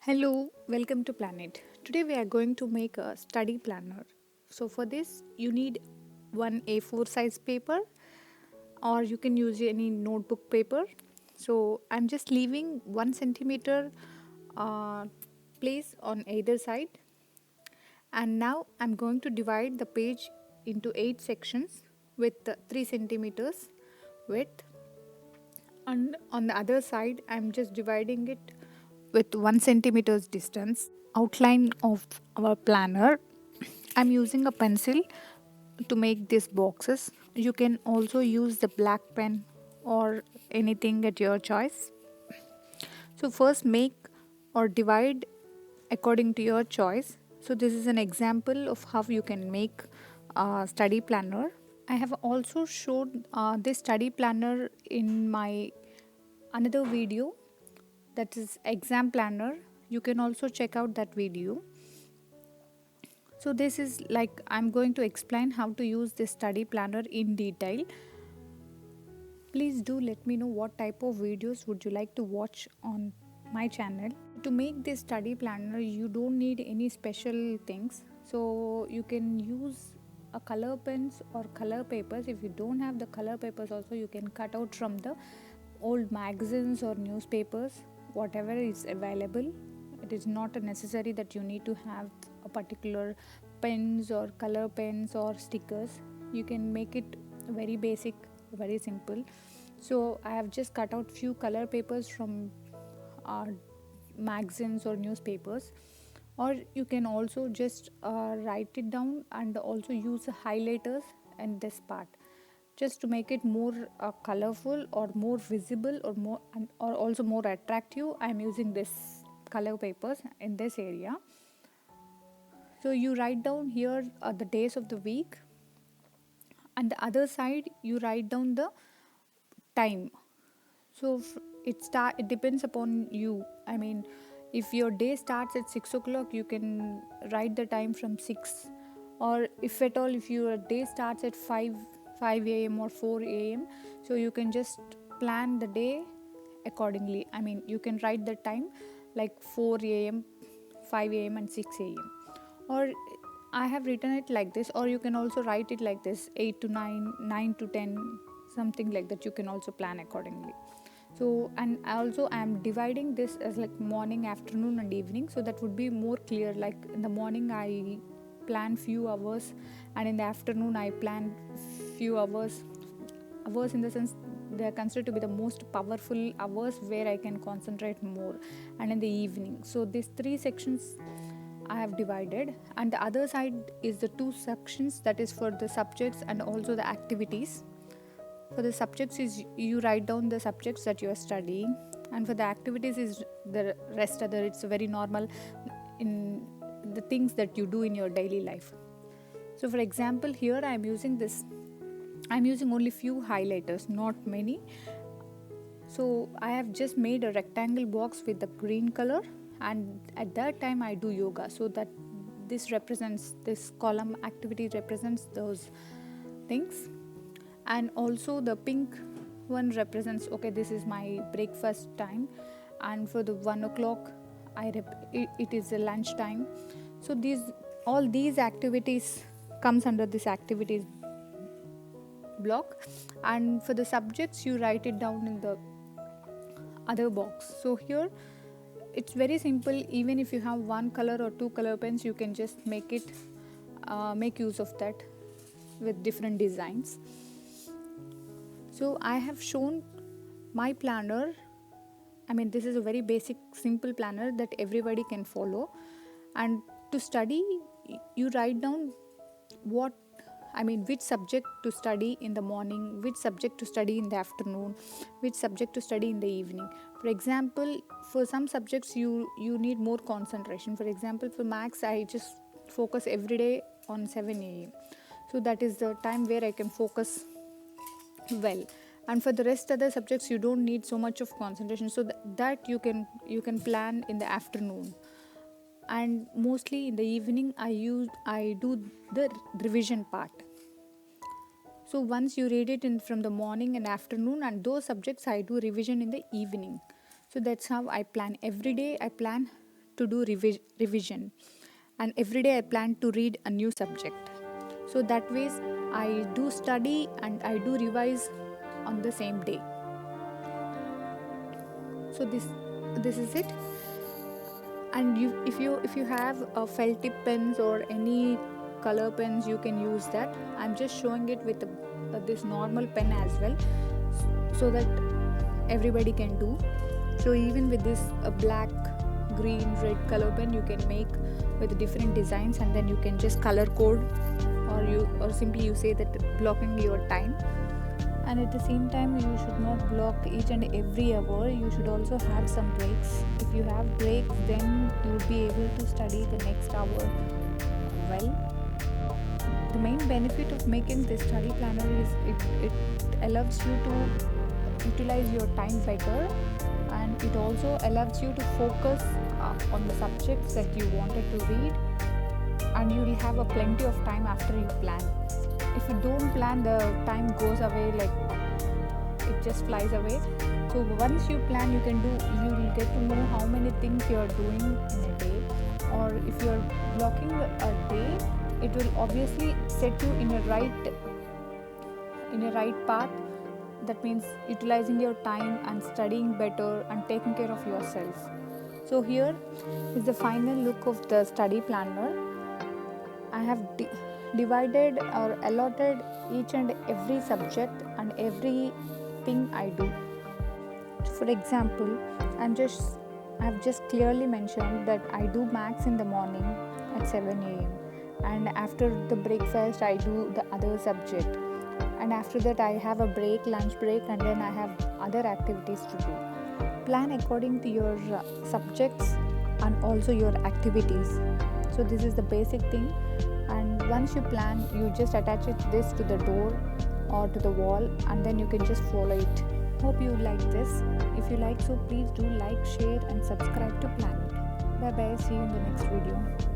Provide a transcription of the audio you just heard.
Hello, welcome to Planet. Today we are going to make a study planner. So for this you need one A4 size paper or you can use any notebook paper. So I'm just leaving 1 centimeter uh, place on either side, and now I'm going to divide the page into 8 sections with 3 centimeters width, and on the other side I'm just dividing it with 1 centimeters distance. Outline of our planner, I'm using a pencil to make these boxes. You can also use the black pen or anything at your choice. So first make or divide according to your choice. So this is an example of how you can make a study planner. I have also showed this study planner in my another video, that is exam planner. You can also check out that video. So this is like I'm going to explain how to use this study planner in detail. Please do let me know what type of videos would you like to watch on my channel. To make this study planner you don't need any special things. So you can use a color pens or color papers. If you don't have the color papers also, you can cut out from the old magazines or newspapers, whatever is available. It is not necessary that you need to have a particular pens or color pens or stickers. You can make it very basic, very simple. So I have just cut out few color papers from magazines or newspapers, or you can also just write it down and also use highlighters in this part just to make it more colorful or more visible or more or also more attractive. I'm using this color papers in this area. So you write down here the days of the week, and the other side you write down the time. So it depends upon you. I mean, if your day starts at 6 o'clock, you can write the time from 6. Or if at all, if your day starts at 5 a.m. or 4 a.m., so you can just plan the day accordingly. I mean, you can write the time like 4 a.m., 5 a.m., and 6 a.m. Or I have written it like this, or you can also write it like this 8 to 9, 9 to 10, something like that. You can also plan accordingly. So, and also I am dividing this as like morning, afternoon, and evening, so that would be more clear. Like in the morning, I plan few hours, and in the afternoon, I plan few hours. Hours in the sense they are considered to be the most powerful hours where I can concentrate more, and in the evening. So, these three sections I have divided, and the other side is the two sections, that is for the subjects and also the activities. For the subjects is you write down the subjects that you are studying, and for the activities is the rest other. It's very normal in the things that you do in your daily life. So for example, here I'm using only few highlighters, not many. So I have just made a rectangle box with the green color, and at that time I do yoga, so that this column activity represents those things. And also the pink one represents, okay, this is my breakfast time, and for the 1 o'clock it is a lunch time. So all these activities comes under this activities block, and for the subjects you write it down in the other box. So here it's very simple. Even if you have one color or two color pens, you can just make use of that with different designs. So I have shown my planner. I mean, this is a very basic simple planner that everybody can follow. And to study, you write down which subject to study in the morning, which subject to study in the afternoon, which subject to study in the evening. For example, for some subjects you need more concentration. For example, for maths, I just focus every day on 7 a.m. So that is the time where I can focus well. And for the rest other subjects you don't need so much of concentration, so that you can plan in the afternoon. And mostly in the evening I do the revision part. So once you read it in from the morning and afternoon, and those subjects I do revision in the evening. So that's how I plan every day. I plan to do revision, and every day I plan to read a new subject. So that ways I do study and I do revise on the same day. So this is it. And if you have felt tip pens or any color pens, you can use that. I'm just showing it with this normal pen as well, so that everybody can do. So even with this black, green, red color pen, you can make with different designs, and then you can just color code, or simply you say that blocking your time. And at the same time, you should not block each and every hour. You should also have some breaks. If you have breaks, then you will be able to study the next hour well. The main benefit of making this study planner is it allows you to utilize your time better, and it also allows you to focus on the subjects that you wanted to read, and you will have a plenty of time after you plan. If you don't plan, the time goes away, like it just flies away. So once you plan, you will get to know how many things you are doing in a day. Or if you are blocking a day, it will obviously set you in a right path. That means utilizing your time and studying better and taking care of yourself. So here is the final look of the study planner. I have divided or allotted each and every subject and everything I do. For example, I've just clearly mentioned that I do maths in the morning at 7 a.m. and after the breakfast I do the other subject, and after that I have a lunch break, and then I have other activities to do. Plan according to your subjects and also your activities. So this is the basic thing. And once you plan, you just attach this to the door or to the wall, and then you can just follow it. Hope you like this. If you like, so please do like, share and subscribe to Planet. Bye bye. See you in the next video.